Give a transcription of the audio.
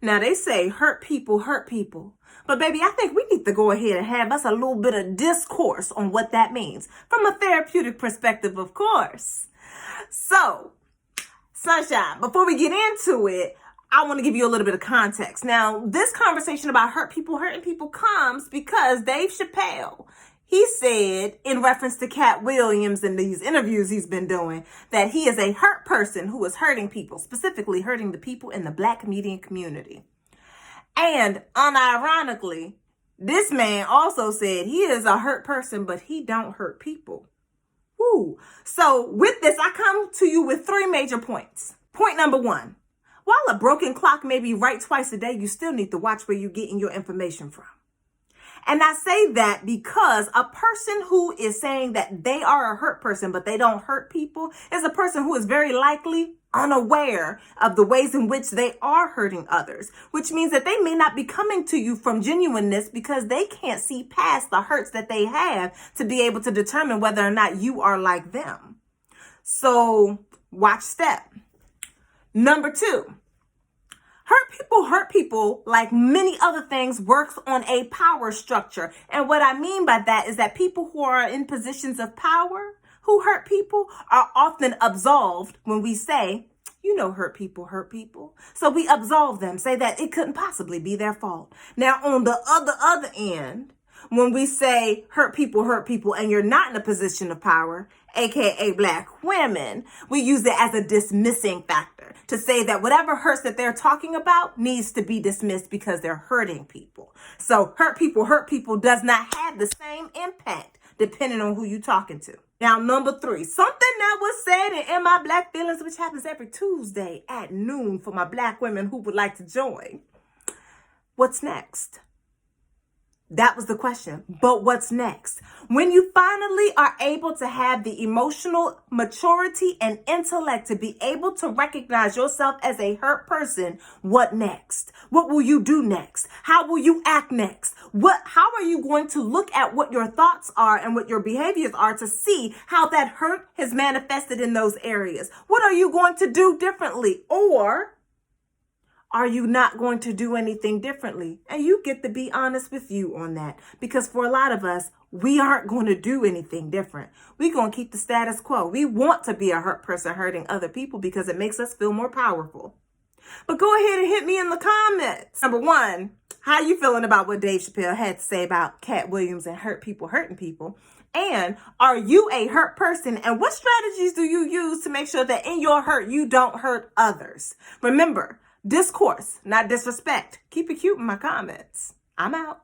Now they say hurt people hurt people. But baby, I think we need to go ahead and have us a little bit of discourse on what that means. From a therapeutic perspective, of course. So, Sunshine, before we get into it, I want to give you a little bit of context. Now, this conversation about hurt people hurting people comes because Dave Chappelle, he said in reference to Katt Williams and these interviews he's been doing that he is a hurt person who is hurting people, specifically hurting the people in the Black comedian community. And unironically, this man also said he is a hurt person, but he don't hurt people. Woo. So with this, I come to you with 3 major points. Point number 1. While a broken clock may be right twice a day, you still need to watch where you're getting your information from. And I say that because a person who is saying that they are a hurt person, but they don't hurt people, is a person who is very likely unaware of the ways in which they are hurting others, which means that they may not be coming to you from genuineness because they can't see past the hurts that they have to be able to determine whether or not you are like them. So watch step. Number 2. Hurt people, like many other things, works on a power structure. And what I mean by that is that people who are in positions of power, who hurt people, are often absolved when we say, hurt people hurt people. So we absolve them, say that it couldn't possibly be their fault. Now, on the other end, when we say hurt people, and you're not in a position of power, aka Black women, we use it as a dismissing factor to say that whatever hurts that they're talking about needs to be dismissed because they're hurting people. So hurt people does not have the same impact depending on who you're talking to. Now, number 3, something that was said in my Black Feelings, which happens every Tuesday at noon for my Black women who would like to join. What's next? That was the question. But what's next? When you finally are able to have the emotional maturity and intellect to be able to recognize yourself as a hurt person, what next? What will you do next? How will you act next? How are you going to look at what your thoughts are and what your behaviors are to see how that hurt has manifested in those areas? What are you going to do differently? Or are you not going to do anything differently? And you get to be honest with you on that. Because for a lot of us, we aren't going to do anything different. We're going to keep the status quo. We want to be a hurt person hurting other people because it makes us feel more powerful. But go ahead and hit me in the comments. Number 1, how you feeling about what Dave Chappelle had to say about Katt Williams and hurt people hurting people? And are you a hurt person? And what strategies do you use to make sure that in your hurt, you don't hurt others? Remember, discourse, not disrespect. Keep it cute in my comments. I'm out.